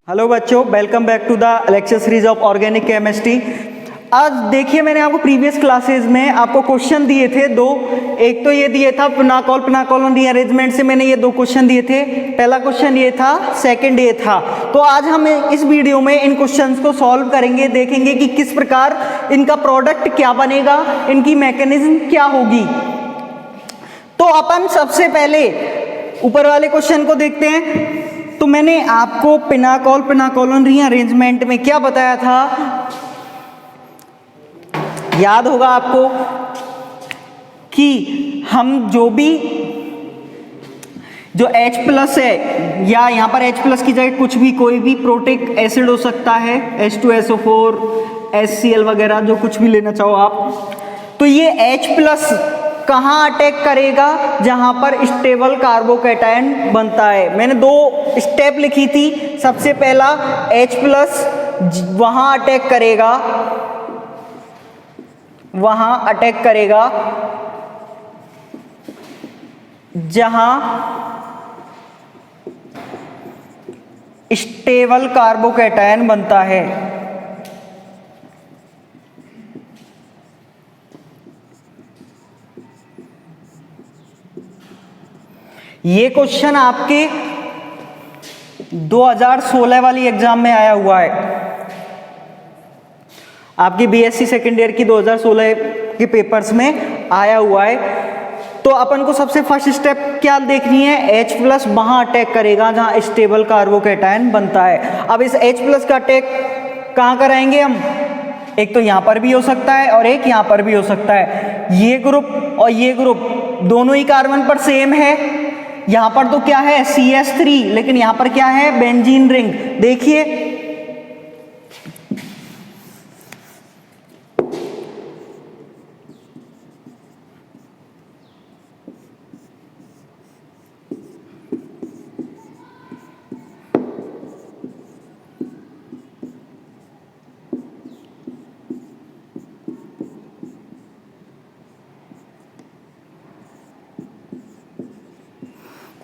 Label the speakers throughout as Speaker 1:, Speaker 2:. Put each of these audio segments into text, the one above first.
Speaker 1: Hello बच्चों, welcome back to the lecture series of organic chemistry. आज देखिए, मैंने आपको प्रीवियस क्लासेस में आपको क्वेश्चन दिए थे दो। एक तो ये दिया था पिनाकोल रीअरेंजमेंट से मैंने ये दो क्वेश्चन दिए थे। पहला क्वेश्चन ये था, सेकंड ये था। तो आज हम इस वीडियो में इन क्वेश्चंस को सॉल्व करेंगे, देखेंगे कि किस प्रकार इनका प्रोडक्ट क्या बनेगा, इनकी मैकेनिज्म क्या होगी। तो अपन सबसे पहले ऊपर वाले क्वेश्चन को देखते हैं। तो मैंने आपको पिनाकोल रीअरेंजमेंट में क्या बताया था, याद होगा आपको कि हम जो H प्लस है, या यहाँ पर H प्लस की जगह कुछ भी कोई भी प्रोटिक एसिड हो सकता है, H2SO4 HCl वगैरह, जो कुछ भी लेना चाहो आप। तो ये H प्लस कहाँ अटैक करेगा, जहां पर स्टेबल कार्बोकैटायन बनता है। मैंने दो स्टेप लिखी थी। सबसे पहला H प्लस वहां अटैक करेगा जहां स्टेबल कार्बोकैटायन बनता है। ये क्वेश्चन आपके 2016 वाली एग्जाम में आया हुआ है, आपकी बीएससी सेकेंड ईयर की 2016 के पेपर्स में आया हुआ है। तो अपन को सबसे फर्स्ट स्टेप क्या देखनी है, H प्लस वहां अटैक करेगा जहां स्टेबल कार्बोकैटायन बनता है। अब इस H प्लस का अटैक कहां कराएंगे हम, एक तो यहां पर भी हो सकता है और एक यहां पर भी हो सकता है। ये ग्रुप और ये ग्रुप दोनों ही कार्बन पर सेम है। यहां पर तो क्या है CH3, लेकिन यहां पर क्या है बेंजीन रिंग।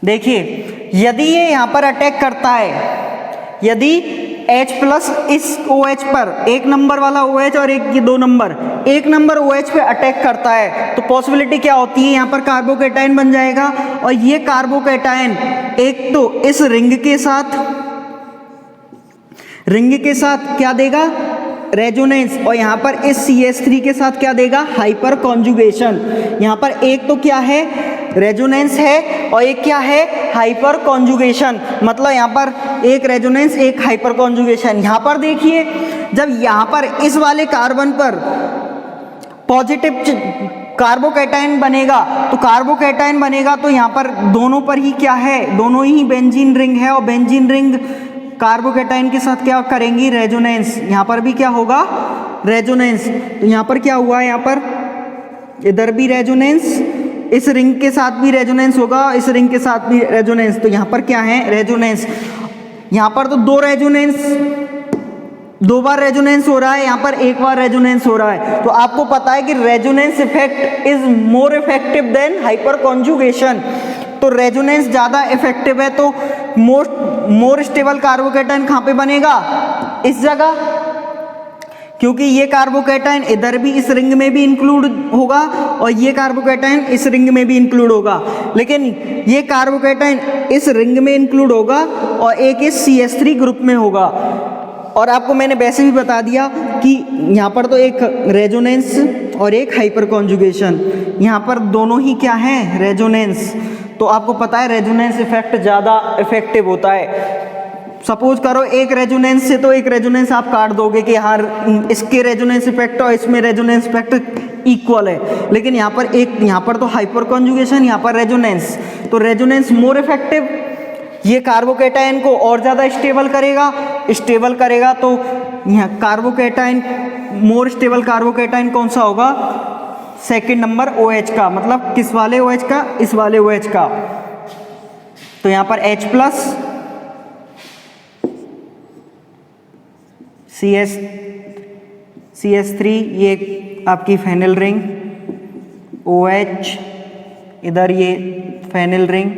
Speaker 1: देखिए यदि ये यहां पर अटैक करता है, यदि H प्लस इस OH पर, एक नंबर वाला OH और एक ये दो नंबर, एक नंबर OH पे अटैक करता है, तो पॉसिबिलिटी क्या होती है, यहां पर कार्बोकैटायन बन जाएगा। और ये कार्बोकैटायन एक तो इस रिंग के साथ क्या देगा, रेजोनेंस, और यहां पर इस CH3 के साथ क्या देगा, हाइपर कॉन्जुगेशन। यहां पर एक तो क्या है रेजोनेंस है और एक क्या है हाइपर कॉन्जुगेशन। मतलब यहां पर एक रेजोनेंस एक हाइपर कॉन्जुगेशन। यहां पर देखिए, जब यहां पर इस वाले कार्बन पर पॉजिटिव कार्बोकैटायन बनेगा, तो यहां पर दोनों पर ही क्या है, दोनों ही बेंजीन रिंग है, और बेंजीन रिंग कार्बोकैटायन के साथ क्या करेंगी, रेजोनेंस। यहां पर भी क्या होगा, रेजोनेंस। तो यहां पर क्या हुआ, यहां पर इधर भी रेजोनेंस, इस रिंग के साथ भी रेजोनेंस होगा, इस रिंग के साथ भी रेजोनेंस। तो यहां पर क्या है, रेजोनेंस। यहां पर तो दो बार रेजोनेंस हो रहा है, यहां पर एक बार रेजोनेंस हो रहा है। तो आपको पता है कि resonance effect is more effective than hyperconjugation. तो रेजोनेंस ज्यादा इफेक्टिव है, तो मोर स्टेबल कार्बोकैटायन कहां पे बनेगा, इस जगह, क्योंकि ये कार्बोकैटायन इधर भी इस रिंग में भी इंक्लूड होगा और ये कार्बोकैटायन इस रिंग में भी इंक्लूड होगा। लेकिन ये कार्बोकैटायन इस रिंग में इंक्लूड होगा और एक इस CH3 ग्रुप में होगा। और आपको मैंने वैसे भी बता दिया कि यहाँ पर तो एक रेजोनेंस और एक हाइपर कॉन्जुगेशन, यहाँ पर दोनों ही क्या है, रेजोनेंस। तो आपको पता है रेजोनेंस इफेक्ट ज़्यादा इफेक्टिव होता है। सपोज करो एक रेजोनेंस से तो एक रेजोनेंस आप काट दोगे कि हाँ इसके रेजोनेंस इफेक्ट और इसमें रेजोनेंस इफेक्ट इक्वल है, लेकिन यहाँ पर तो हाइपर कॉन्जुगेशन, यहाँ पर रेजोनेंस। तो रेजोनेंस मोर इफेक्टिव, ये कार्बोकैटायन को और ज़्यादा स्टेबल करेगा। तो यहाँ कार्बोकैटायन, मोर स्टेबल कार्बोकैटायन कौन सा होगा, सेकेंड नंबर OH का। मतलब किस वाले OH का, इस वाले OH का। तो यहाँ पर H प्लस CH3, ये आपकी फेनिल रिंग, OH इधर ये फेनिल रिंग,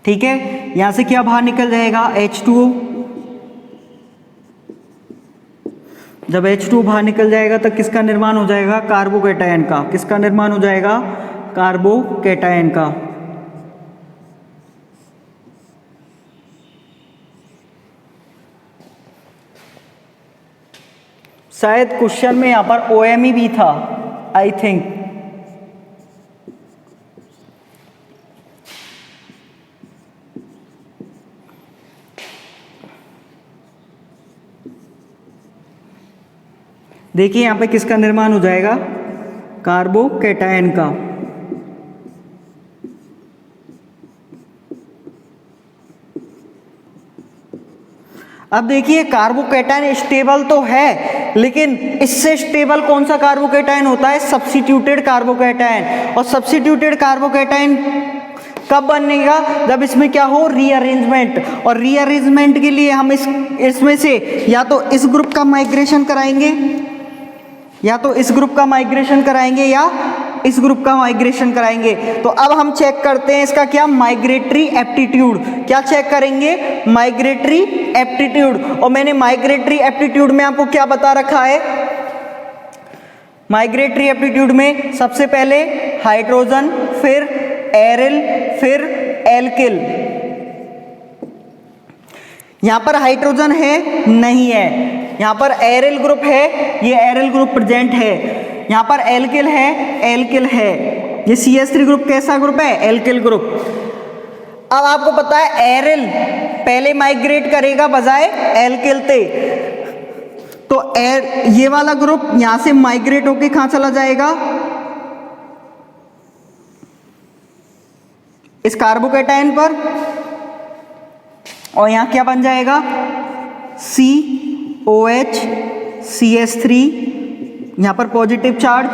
Speaker 1: ठीक है, यहां से क्या बाहर निकल जाएगा, H2O। जब H2O बाहर निकल जाएगा तो किसका निर्माण हो जाएगा, कार्बोकैटायन का। किसका निर्माण हो जाएगा, कार्बोकैटायन का। शायद क्वेश्चन में यहां पर OMe भी था, आई थिंक। देखिए यहां पे किसका निर्माण हो जाएगा, कार्बोकैटायन का। अब देखिए कार्बोकैटायन स्टेबल तो है, लेकिन इससे स्टेबल कौन सा कार्बोकैटायन होता है, सब्स्टिट्यूटेड कार्बोकैटायन। और सब्स्टिट्यूटेड कार्बोकैटायन कब बनेगा, जब इसमें क्या हो, रीअरेंजमेंट। और रीअरेंजमेंट के लिए हम इसमें से या तो इस ग्रुप का माइग्रेशन कराएंगे, या तो इस ग्रुप का माइग्रेशन कराएंगे, या इस ग्रुप का माइग्रेशन कराएंगे। तो अब हम चेक करते हैं इसका क्या, माइग्रेटरी एप्टीट्यूड। क्या चेक करेंगे, माइग्रेटरी एप्टीट्यूड। और मैंने माइग्रेटरी एप्टीट्यूड में आपको क्या बता रखा है, माइग्रेटरी एप्टीट्यूड में सबसे पहले हाइड्रोजन, फिर एरिल, फिर एल्किल। यहां पर हाइड्रोजन है, नहीं है। यहां पर एरिल ग्रुप है, ये एरिल ग्रुप प्रेजेंट है। यहां पर एल्किल है, एल्किल है। ये CH3 ग्रुप कैसा ग्रुप है, एल्किल ग्रुप। अब आपको पता है एरिल पहले माइग्रेट करेगा बजाय एल्किल से, तो ये वाला ग्रुप यहां से माइग्रेट होके कहां चला जाएगा, इस कार्बोकैटायन पर। और यहां क्या बन जाएगा, COH CH3, यहां पर पॉजिटिव चार्ज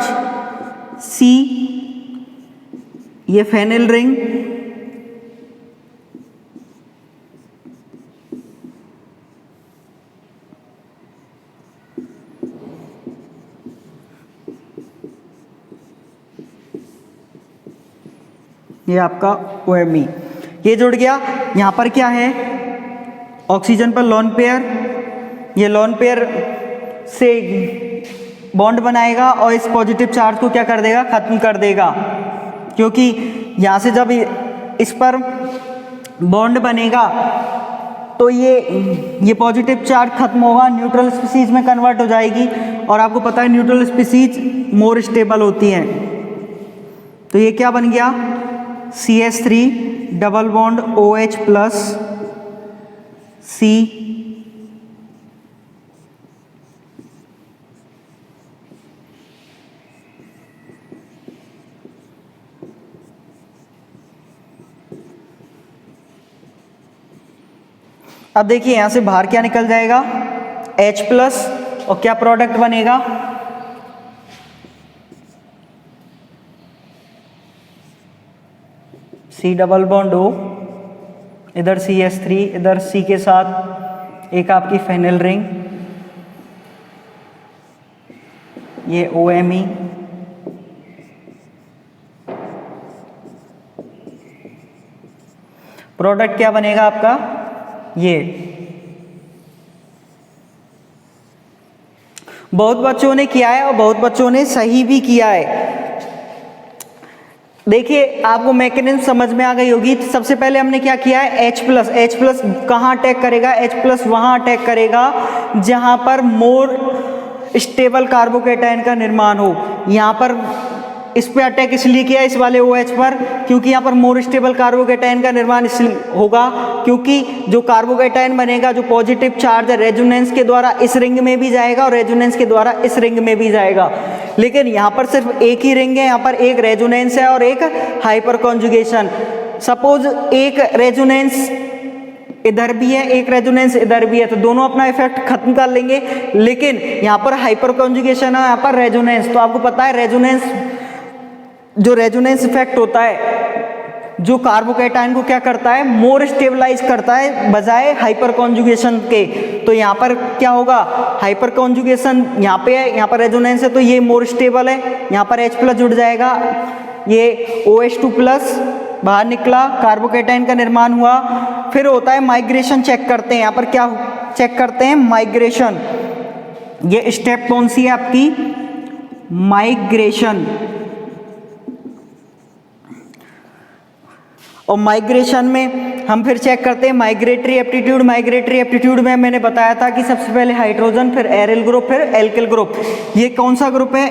Speaker 1: C, ये फेनिल रिंग, ये आपका OMe, ये जुड़ गया। यहां पर क्या है, ऑक्सीजन पर लोन पेयर, ये लोन पेयर से बॉन्ड बनाएगा और इस पॉजिटिव चार्ज को क्या कर देगा, खत्म कर देगा। क्योंकि यहां से जब इस पर बॉन्ड बनेगा तो ये पॉजिटिव चार्ज खत्म होगा, न्यूट्रल स्पीसीज में कन्वर्ट हो जाएगी। और आपको पता है न्यूट्रल स्पीसीज मोर स्टेबल होती हैं। तो ये क्या बन गया, CH3 double bond OH plus C, अब देखिए यहां से बाहर क्या निकल जाएगा, H प्लस, और क्या प्रोडक्ट बनेगा, C डबल बॉन्ड O, इधर CH3, इधर C के साथ एक आपकी फेनिल रिंग, ये OMe, प्रोडक्ट क्या बनेगा आपका, ये। बहुत बच्चों ने किया है और बहुत बच्चों ने सही भी किया है। देखिए आपको मैकेनिज्म समझ में आ गई होगी। तो सबसे पहले हमने क्या किया है, H प्लस कहाँ अटैक करेगा, H प्लस वहाँ अटैक करेगा जहाँ पर मोर स्टेबल कार्बोकैटायन का निर्माण हो। यहाँ पर इस पे अटैक इसलिए किया इस वाले OH पर, क्योंकि यहाँ पर मोर स्टेबल कार्बोकैटायन का निर्माण इसलिए होगा क्योंकि जो कार्बोकैटायन बनेगा, जो पॉजिटिव चार्ज है, रेजोनेंस के द्वारा इस रिंग में भी जाएगा और रेजोनेंस के द्वारा इस रिंग में भी जाएगा। लेकिन यहाँ पर सिर्फ एक ही रिंग है, यहाँ पर एक रेजोनेंस है और एक हाइपर कॉन्जुगेशन। सपोज एक रेजोनेंस इधर भी है, एक रेजोनेंस इधर भी है, तो दोनों अपना इफेक्ट खत्म कर लेंगे। लेकिन यहाँ पर हाइपर कॉन्जुगेशन है, यहाँ पर रेजोनेंस। तो आपको पता है रेजोनेंस, जो रेजोनेंस इफेक्ट होता है, जो कार्बोकैटायन को क्या करता है, मोर स्टेबलाइज करता है बजाय हाइपर कॉन्जुगेशन के। तो यहाँ पर क्या होगा, हाइपर कॉन्जुगेशन यहाँ पे है, यहाँ पर रेजोनेंस है, तो ये मोर स्टेबल है। यहाँ पर H प्लस जुड़ जाएगा, ये OH2 प्लस बाहर निकला, कार्बोकैटायन का निर्माण हुआ। फिर होता है माइग्रेशन, चेक करते हैं यहाँ पर क्या चेक करते हैं, माइग्रेशन। ये स्टेप कौन सी है आपकी, माइग्रेशन। और माइग्रेशन में हम फिर चेक करते हैं माइग्रेटरी एप्टीट्यूड। माइग्रेटरी एप्टीट्यूड में मैंने बताया था कि सबसे पहले हाइड्रोजन, फिर एरिल ग्रुप, फिर एल्किल ग्रुप। ये कौन सा ग्रुप है,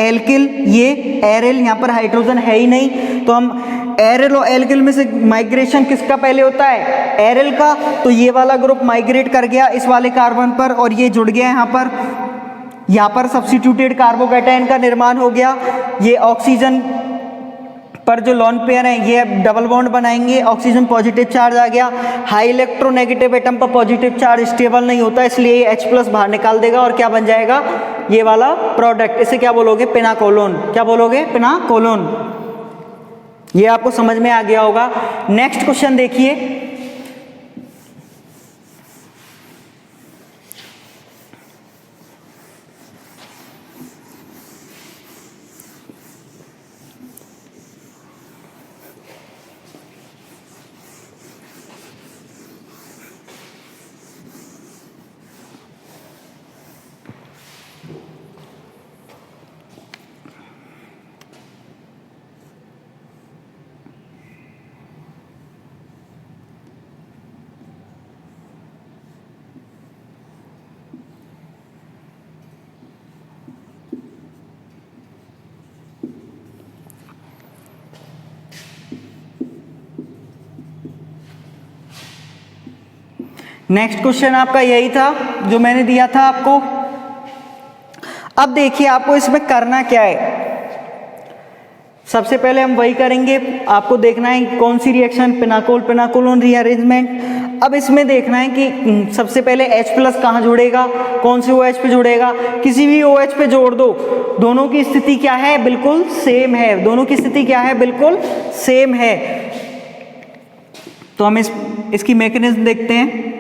Speaker 1: एल्किल, ये एरिल, यहाँ पर हाइड्रोजन है ही नहीं, तो हम एरिल और एल्किल में से माइग्रेशन किसका पहले होता है, एरिल का। तो ये वाला ग्रुप माइग्रेट कर गया इस वाले कार्बन पर और ये जुड़ गया यहाँ पर सब्स्टिट्यूटेड कार्बोकैटायन का निर्माण हो गया। ये ऑक्सीजन पर जो लोन पेयर है ये डबल बॉन्ड बनाएंगे, ऑक्सीजन पॉजिटिव चार्ज आ गया। हाई इलेक्ट्रोनेगेटिव एटम पर पॉजिटिव चार्ज स्टेबल नहीं होता, इसलिए ये H+ बाहर निकाल देगा और क्या बन जाएगा, ये वाला प्रोडक्ट। इसे क्या बोलोगे, पेनाकोलोन। क्या बोलोगे, पेनाकोलोन। ये आपको समझ में आ गया होगा। नेक्स्ट क्वेश्चन देखिए, नेक्स्ट क्वेश्चन आपका यही था जो मैंने दिया था आपको। अब देखिए आपको इसमें करना क्या है, सबसे पहले हम वही करेंगे, आपको देखना है कौन सी रिएक्शन, पेनाकोलोन रीअरेंजमेंट। अब इसमें देखना है कि सबसे पहले H+ कहाँ जुड़ेगा, कौन से OH पे जुड़ेगा, किसी भी OH पे जोड़ दो, दोनों की स्थिति क्या है, बिल्कुल सेम है। दोनों की स्थिति क्या है, बिल्कुल सेम है। तो हम इसकी मैकेनिज्म देखते हैं।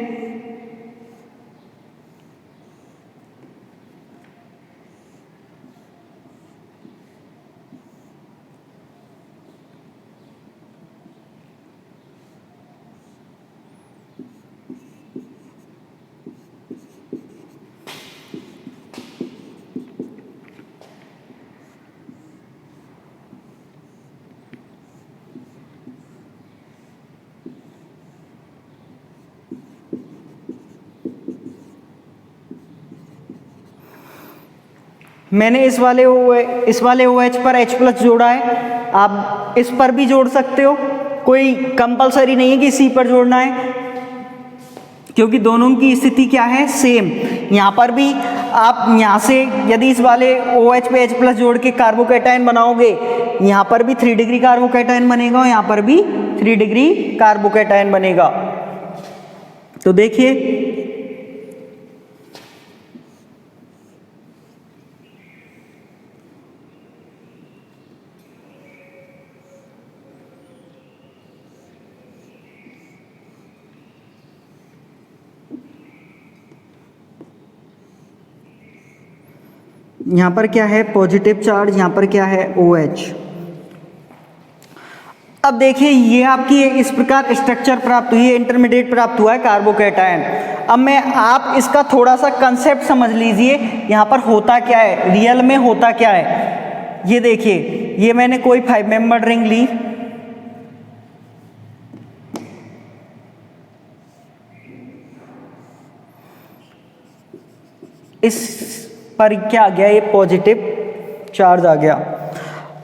Speaker 1: मैंने इस वाले OH पर H+ जोड़ा है, आप इस पर भी जोड़ सकते हो, कोई कंपलसरी नहीं है कि C पर जोड़ना है, क्योंकि दोनों की स्थिति क्या है, सेम। यहाँ पर भी आप यहाँ से यदि इस वाले OH पे H+ जोड़ के कार्बोकैटायन बनाओगे, यहाँ पर भी 3 डिग्री कार्बोकैटायन बनेगा और यहाँ पर भी 3 डिग्री कार्बोकैटायन बनेगा। तो देखिए यहाँ पर क्या है, पॉजिटिव चार्ज, यहाँ पर क्या है, OH। अब देखिए ये आपकी इस प्रकार स्ट्रक्चर प्राप्त हुई है, इंटरमीडिएट प्राप्त हुआ है कार्बोकैटायन। अब आप इसका थोड़ा सा कंसेप्ट समझ लीजिए, यहाँ पर होता क्या है, रियल में होता क्या है। ये देखिए, ये मैंने कोई 5 मेंबर रिंग ली, इस पर क्या आ गया, ये पॉजिटिव चार्ज आ गया।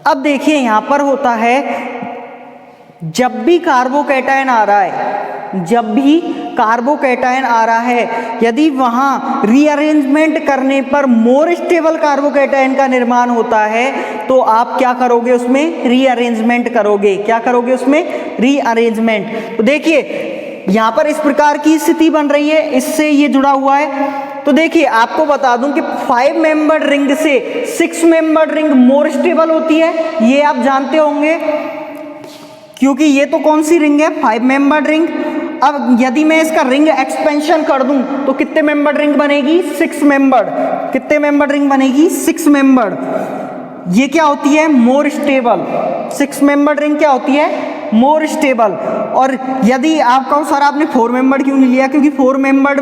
Speaker 1: अब देखिए यहां पर होता है, जब भी कार्बोकैटायन आ रहा है, जब भी कार्बोकैटायन आ रहा है, यदि वहां रीअरेंजमेंट करने पर मोर स्टेबल कार्बोकैटायन का निर्माण होता है, तो आप क्या करोगे, उसमें रीअरेंजमेंट करोगे। क्या करोगे, उसमें रीअरेंजमेंट। तो देखिए यहां पर इस प्रकार की स्थिति बन रही है, इससे ये जुड़ा हुआ है। तो देखिए आपको बता दूं कि 5 मेंबर्ड रिंग से 6 मेंबर्ड रिंग मोर स्टेबल होती है, ये आप जानते होंगे, क्योंकि ये तो कौन सी रिंग है, 5 मेंबर्ड रिंग। अब यदि मैं इसका रिंग एक्सपेंशन कर दूं तो कितने मेंबर्ड रिंग बनेगी, 6 मेंबर्ड। कितने मेंबर्ड रिंग बनेगी, 6 मेंबर्ड। ये क्या होती है, मोर स्टेबल। 6 मेंबर्ड रिंग क्या होती है, मोर स्टेबल। और यदि आप कहो सर आपने 4 मेंबर क्यों नहीं लिया, क्योंकि 4 मेंबर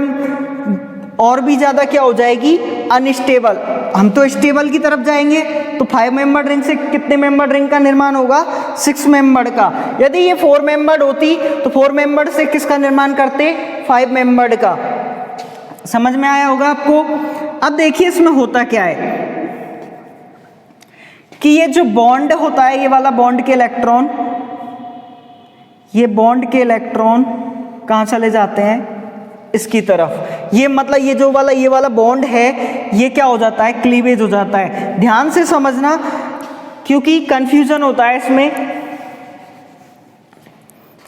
Speaker 1: और भी ज़्यादा क्या हो जाएगी, अनस्टेबल। हम तो स्टेबल की तरफ जाएंगे, तो 5 मेंबर रिंग से कितने मेंबर रिंग का निर्माण होगा, 6 मेंबर का। यदि ये 4 मेंबर होती तो 4 मेंबर से किसका निर्माण करते, 5 मेंबर का। समझ में आया होगा आपको। अब देखिए इसमें होता क्या है कि ये जो बॉन्ड होता है, ये वाला बॉन्ड के इलेक्ट्रॉन, ये बॉन्ड के इलेक्ट्रॉन कहाँ चले जाते हैं, इसकी तरफ। ये मतलब ये वाला बॉन्ड है, ये क्या हो जाता है, क्लीवेज हो जाता है। ध्यान से समझना क्योंकि कंफ्यूजन होता है इसमें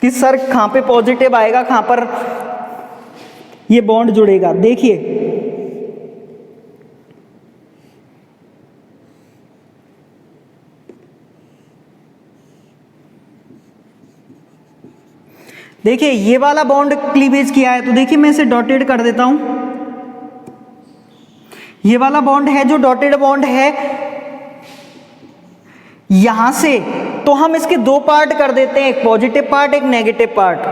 Speaker 1: कि सर कहाँ पे पॉजिटिव आएगा, कहाँ पर ये बॉन्ड जुड़ेगा। देखिए देखिए ये वाला बॉन्ड क्लीवेज किया है, तो देखिए मैं इसे डॉटेड कर देता हूं। ये वाला बॉन्ड है जो डॉटेड बॉन्ड है यहां से, तो हम इसके 2 पार्ट कर देते हैं, एक पॉजिटिव पार्ट, एक नेगेटिव पार्ट।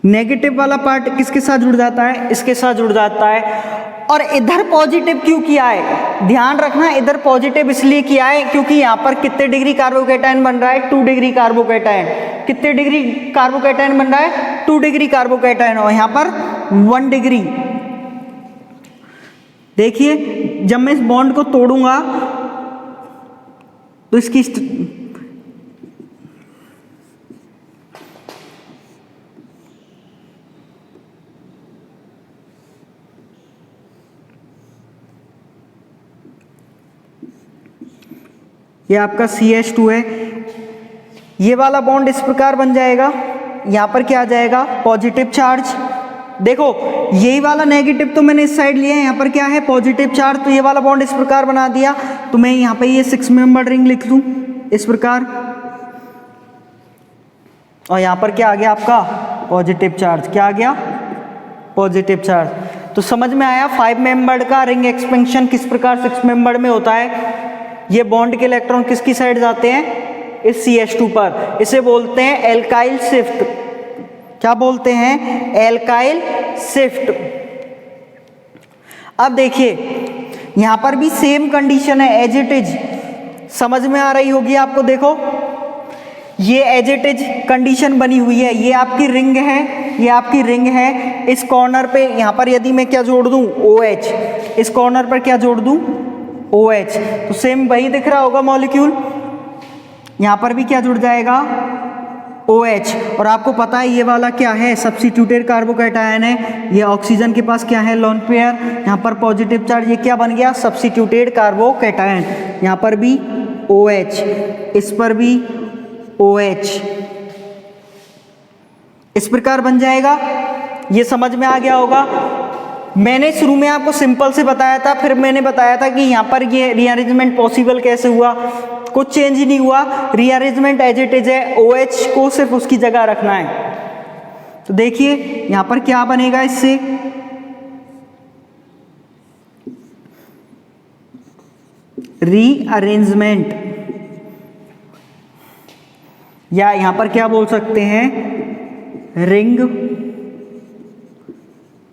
Speaker 1: नेगेटिव वाला पार्ट किसके साथ जुड़ जाता है, इसके साथ जुड़ जाता है। और इधर पॉजिटिव क्यों किया है, ध्यान रखना, इधर पॉजिटिव इसलिए किया है क्योंकि यहां पर कितने डिग्री कार्बोकैटायन बन रहा है, 2 डिग्री कार्बोकैटायन। कितने डिग्री कार्बोकैटायन बन रहा है, 2 डिग्री कार्बोकैटायन, और यहां पर 1 डिग्री। देखिए जब मैं इस बॉन्ड को तोड़ूंगा तो इसकी ये आपका CH2 है, ये वाला बॉन्ड इस प्रकार बन जाएगा। यहां पर क्या आ जाएगा, पॉजिटिव चार्ज। देखो यही वाला नेगेटिव तो मैंने इस साइड लिया है, यहां पर क्या है, पॉजिटिव चार्ज। तो ये वाला बॉन्ड इस प्रकार बना दिया, तो मैं यहां पे ये 6 मेंबर रिंग लिख लूं इस प्रकार, और यहां पर क्या आ गया आपका, पॉजिटिव चार्ज। क्या आ गया, पॉजिटिव चार्ज। तो समझ में आया 5 मेंबर का रिंग एक्सपेंशन किस प्रकार 6 मेंबर में होता है। ये बॉन्ड के इलेक्ट्रॉन किसकी साइड जाते हैं, इस CH2 पर। इसे बोलते हैं एल्काइल शिफ्ट। क्या बोलते हैं, एल्काइल शिफ्ट। अब देखिए यहां पर भी सेम कंडीशन है, एज इट इज। समझ में आ रही होगी आपको। देखो ये एज इट इज कंडीशन बनी हुई है, ये आपकी रिंग है, ये आपकी रिंग है। इस कॉर्नर पे यहां पर यदि मैं क्या जोड़ दूं, OH। इस कॉर्नर पर क्या जोड़ दूं, OH। तो सेम वही दिख रहा होगा मॉलिक्यूल। यहां पर भी क्या जुड़ जाएगा, OH। और आपको पता है ये वाला क्या है, सब्स्टिट्यूटेड कार्बोकैटायन है। ये ऑक्सीजन के पास क्या है, लोन पेयर। यहां पर पॉजिटिव चार्ज, ये क्या बन गया, सब्स्टिट्यूटेड कार्बोकैटायन। यहां पर भी OH, इस पर भी OH, इस प्रकार बन जाएगा। ये समझ में आ गया होगा। मैंने शुरू में आपको सिंपल से बताया था, फिर मैंने बताया था कि यहाँ पर ये रीअरेंजमेंट पॉसिबल कैसे हुआ। कुछ चेंज ही नहीं हुआ, रीअरेंजमेंट एज इट इज है। OH को सिर्फ उसकी जगह रखना है। तो देखिए यहाँ पर क्या बनेगा, इससे रीअरेंजमेंट, या यहाँ पर क्या बोल सकते हैं, रिंग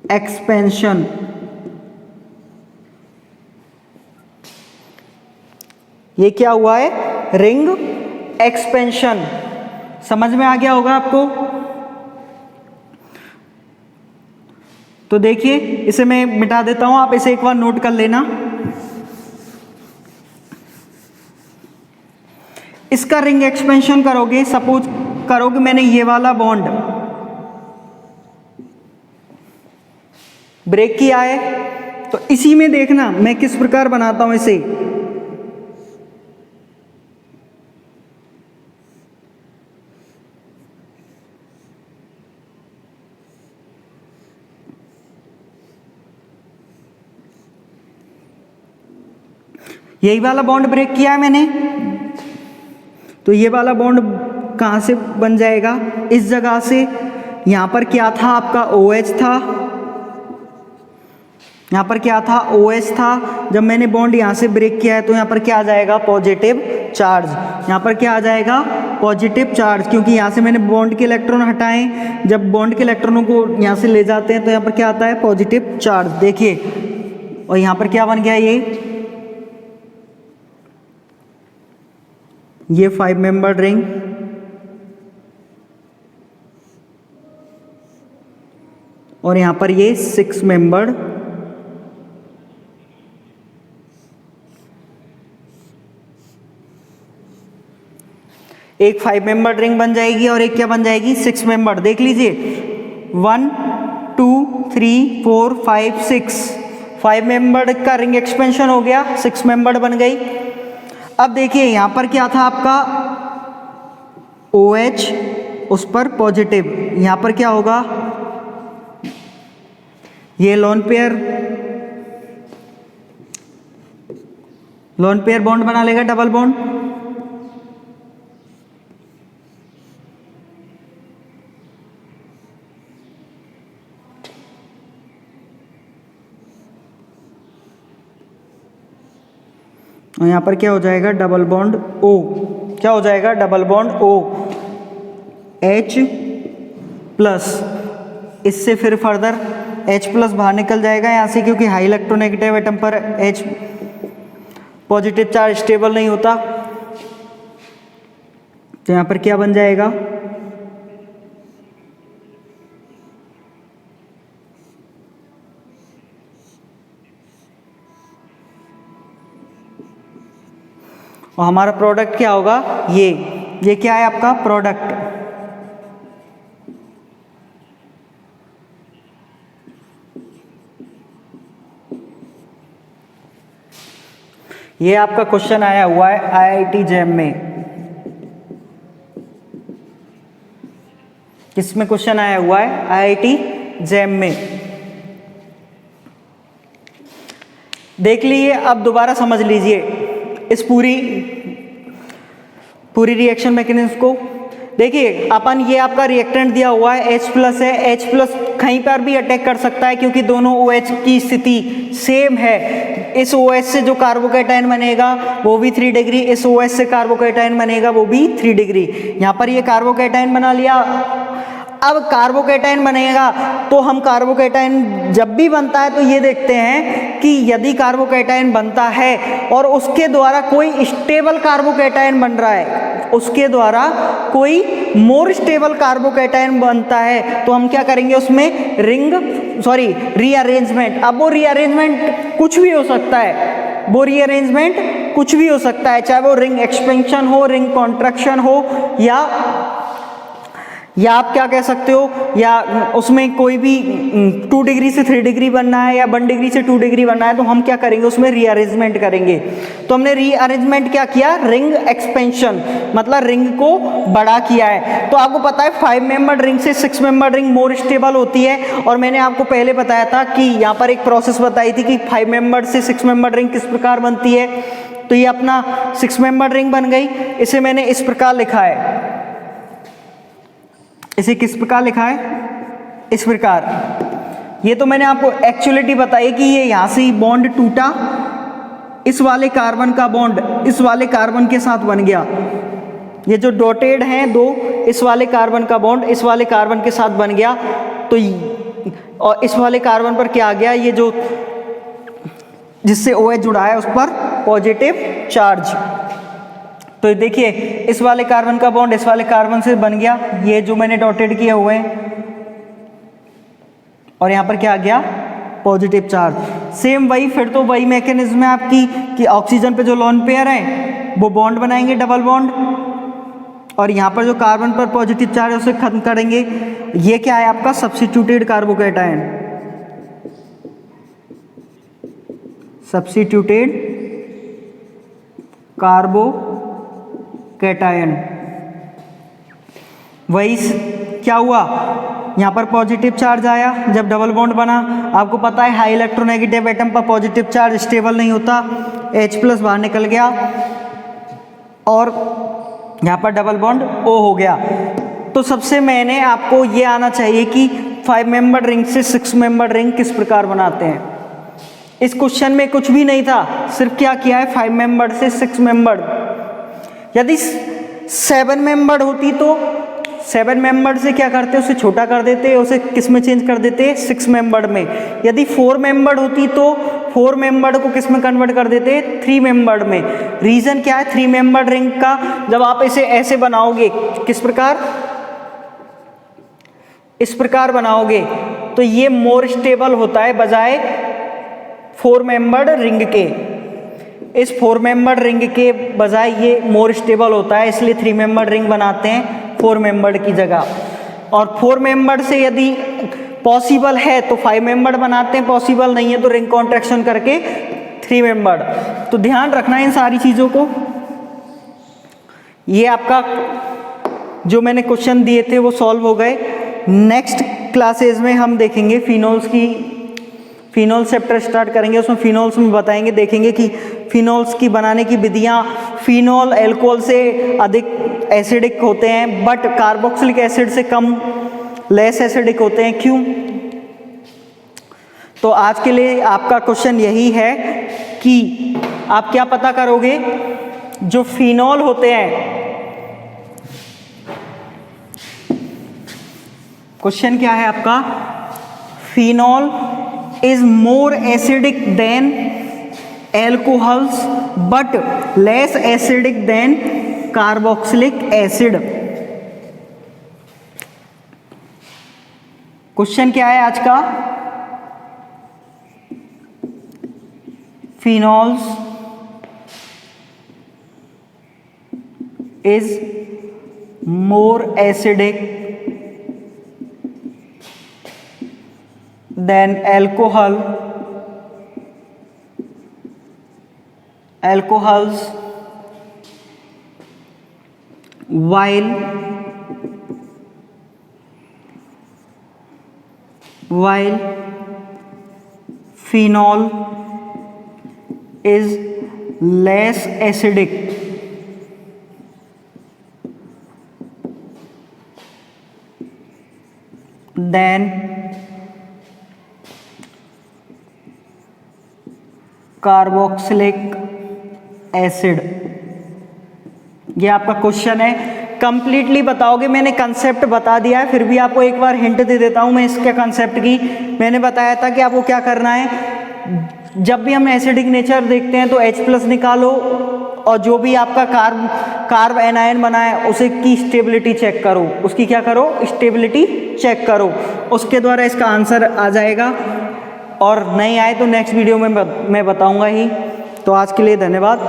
Speaker 1: एक्सपेंशन। ये क्या हुआ है, रिंग एक्सपेंशन। समझ में आ गया होगा आपको। तो देखिए इसे मैं मिटा देता हूं, आप इसे एक बार नोट कर लेना। इसका रिंग एक्सपेंशन करोगे, सपोज करोगे मैंने ये वाला बॉन्ड ब्रेक किया है, तो इसी में देखना मैं किस प्रकार बनाता हूं इसे। यही वाला बॉन्ड ब्रेक किया है मैंने, तो ये वाला बॉन्ड कहां से बन जाएगा, इस जगह से। यहां पर क्या था आपका, OH था। यहां पर क्या था, OH था। जब मैंने बॉन्ड यहां से ब्रेक किया है तो यहां पर क्या आ जाएगा, पॉजिटिव चार्ज। यहाँ पर क्या आ जाएगा, पॉजिटिव चार्ज, क्योंकि यहाँ से मैंने बॉन्ड के इलेक्ट्रॉन हटाए, जब बॉन्ड के इलेक्ट्रॉनों को यहाँ से ले जाते हैं तो यहाँ पर क्या आता है, पॉजिटिव चार्ज। देखिए, और यहाँ पर क्या बन गया, ये 5 मेंबर रिंग, और यहाँ पर ये 6 मेंबर्ड, एक 5 मेंबर रिंग बन जाएगी और एक क्या बन जाएगी, 6 मेंबर। देख लीजिए 1 2 3 4 5 6, 5 मेंबर का रिंग एक्सपेंशन हो गया, 6 मेंबर बन गई। अब देखिए यहाँ पर क्या था आपका OH, उस पर पॉजिटिव, यहाँ पर क्या होगा, ये लोन पेयर बॉन्ड बना लेगा, डबल बॉन्ड। और यहाँ पर क्या हो जाएगा, डबल बॉन्ड O, क्या हो जाएगा, double bond O, H plus, इससे फिर फर्दर H प्लस बाहर निकल जाएगा यहाँ से, क्योंकि हाई इलेक्ट्रोनेगेटिव एटम पर H पॉजिटिव चार्ज स्टेबल नहीं होता। तो यहाँ पर क्या बन जाएगा, और हमारा प्रोडक्ट क्या होगा, ये क्या है आपका प्रोडक्ट। ये आपका क्वेश्चन आया हुआ है IIT जैम में। किसमें क्वेश्चन आया हुआ है, IIT जैम में। देख लीजिए, अब दोबारा समझ लीजिए इस पूरी रिएक्शन मैकेनिज्म को। देखिए अपन, ये आपका रिएक्टेंट दिया हुआ है H प्लस है, H प्लस कहीं पर भी अटैक कर सकता है क्योंकि दोनों OH की स्थिति सेम है। इस OH से जो कार्बोकैटायन बनेगा वो भी 3 डिग्री, इस OH से कार्बोकैटायन बनेगा वो भी 3 डिग्री। यहाँ पर ये कार्बोकैटायन बना लिया। अब कार्बोकैटायन बनेगा तो हम कार्बोकैटायन जब भी बनता है तो ये देखते हैं कि यदि कार्बोकैटायन बनता है और उसके द्वारा कोई स्टेबल कार्बोकैटायन बन रहा है, उसके द्वारा कोई मोर स्टेबल कार्बोकैटायन बनता है, तो हम क्या करेंगे उसमें रीअरेंजमेंट। अब वो रीअरेंजमेंट कुछ भी हो सकता है, वो रीअरेंजमेंट कुछ भी हो सकता है, चाहे वो रिंग एक्सपेंशन हो, रिंग कॉन्ट्रैक्शन हो, या आप क्या कह सकते हो, या उसमें कोई भी 2 डिग्री से 3 डिग्री बनना है या 1 डिग्री से 2 डिग्री बनना है, तो हम क्या करेंगे उसमें रीअरेंजमेंट करेंगे। तो हमने रीअरेंजमेंट क्या किया, रिंग एक्सपेंशन, मतलब रिंग को बड़ा किया है। तो आपको पता है 5 मेंबर रिंग से 6 मेंबर रिंग मोर स्टेबल होती है, और मैंने आपको पहले बताया था कि यहाँ पर एक प्रोसेस बताई थी कि 5 मेंबर से 6 मेंबर रिंग किस प्रकार बनती है। तो ये अपना 6 मेंबर रिंग बन गई। इसे मैंने इस प्रकार लिखा है, इसे किस प्रकार लिखा है, इस प्रकार। ये तो मैंने आपको एक्चुअलिटी बताई कि ये यहाँ से ही बॉन्ड टूटा, इस वाले कार्बन का बॉन्ड इस वाले कार्बन के साथ बन गया। ये जो डॉटेड हैं दो, इस वाले कार्बन का बॉन्ड इस वाले कार्बन के साथ बन गया। तो और इस वाले कार्बन पर क्या आ गया, ये जो जिससे OH जुड़ा है उस पर पॉजिटिव चार्ज। तो देखिए इस वाले कार्बन का बॉन्ड इस वाले कार्बन से बन गया, ये जो मैंने डॉटेड किए हुए हैं, और यहाँ पर क्या आ गया, पॉजिटिव चार्ज। सेम वही, फिर तो वही मैकेनिज्म है आपकी कि ऑक्सीजन पे जो लोन पेयर हैं वो बॉन्ड बनाएंगे, डबल बॉन्ड, और यहाँ पर जो कार्बन पर पॉजिटिव चार्ज है उसे खत्म करेंगे। ये क्या है आपका सब्स्टिट्यूटेड कार्बोकैटायन, सब्स्टिट्यूटेड कार्बोकैटायन। वही क्या हुआ, यहाँ पर पॉजिटिव चार्ज आया जब डबल बॉन्ड बना। आपको पता है हाई इलेक्ट्रोनेगेटिव एटम पर पॉजिटिव चार्ज स्टेबल नहीं होता, H प्लस बाहर निकल गया और यहाँ पर डबल बॉन्ड O हो गया। तो सबसे मैंने आपको ये आना चाहिए कि 5 मेंबर रिंग से 6 मेंबर रिंग किस प्रकार बनाते हैं। इस क्वेश्चन में कुछ भी नहीं था, सिर्फ क्या किया है 5 मेंबर से 6 मेंबर। यदि 7 मेंबर्ड होती तो 7 मेंबर्ड से क्या करते, उसे छोटा कर देते, उसे किस में चेंज कर देते, 6 मेंबर्ड में। यदि 4 मेंबर्ड होती तो 4 मेंबर्ड को किस में कन्वर्ट कर देते, 3 मेंबर्ड में। रीजन क्या है 3 मेंबर्ड रिंग का, जब आप इसे ऐसे बनाओगे, किस प्रकार, इस प्रकार बनाओगे, तो ये मोर स्टेबल होता है बजाय 4 मेंबर्ड रिंग के। इस 4 मेंबर्ड रिंग के बजाय ये मोर स्टेबल होता है, इसलिए 3 मेंबर्ड रिंग बनाते हैं 4 मेंबर्ड की जगह। और 4 मेंबर्ड से यदि पॉसिबल है तो 5 मेंबर्ड बनाते हैं, पॉसिबल नहीं है तो रिंग कॉन्ट्रैक्शन करके 3 मेंबर्ड। तो ध्यान रखना इन सारी चीज़ों को। ये आपका जो मैंने क्वेश्चन दिए थे वो सॉल्व हो गए। नेक्स्ट क्लासेस में हम देखेंगे फिनोल्स की, फिनोल चैप्टर स्टार्ट करेंगे, उसमें फिनोल्स में बताएंगे, देखेंगे कि फिनोल्स की बनाने की विधियाँ। फिनोल अल्कोहल से अधिक एसिडिक होते हैं बट कार्बोक्सिलिक एसिड से कम, लेस एसिडिक होते हैं, क्यों? तो आज के लिए आपका क्वेश्चन यही है कि आप क्या पता करोगे, जो फिनोल होते हैं, क्वेश्चन क्या है आपका, phenol is more acidic then alcohols but less acidic then carboxylic acid. Question क्या है आज का, phenols is more acidic than alcohols while phenol is less acidic than carboxylic acid. ये आपका क्वेश्चन है, कंप्लीटली बताओगे। मैंने कंसेप्ट बता दिया है, फिर भी आपको एक बार हिंट दे देता हूँ मैं इसके कंसेप्ट की। मैंने बताया था कि आपको क्या करना है, जब भी हम एसिडिक नेचर देखते हैं तो H+ निकालो और जो भी आपका कार्ब एनायन बना है उसे की स्टेबिलिटी चेक करो, उसकी क्या करो, स्टेबिलिटी चेक करो, उसके द्वारा इसका आंसर आ जाएगा। और नहीं आए तो नेक्स्ट वीडियो में मैं बताऊंगा ही। तो आज के लिए धन्यवाद।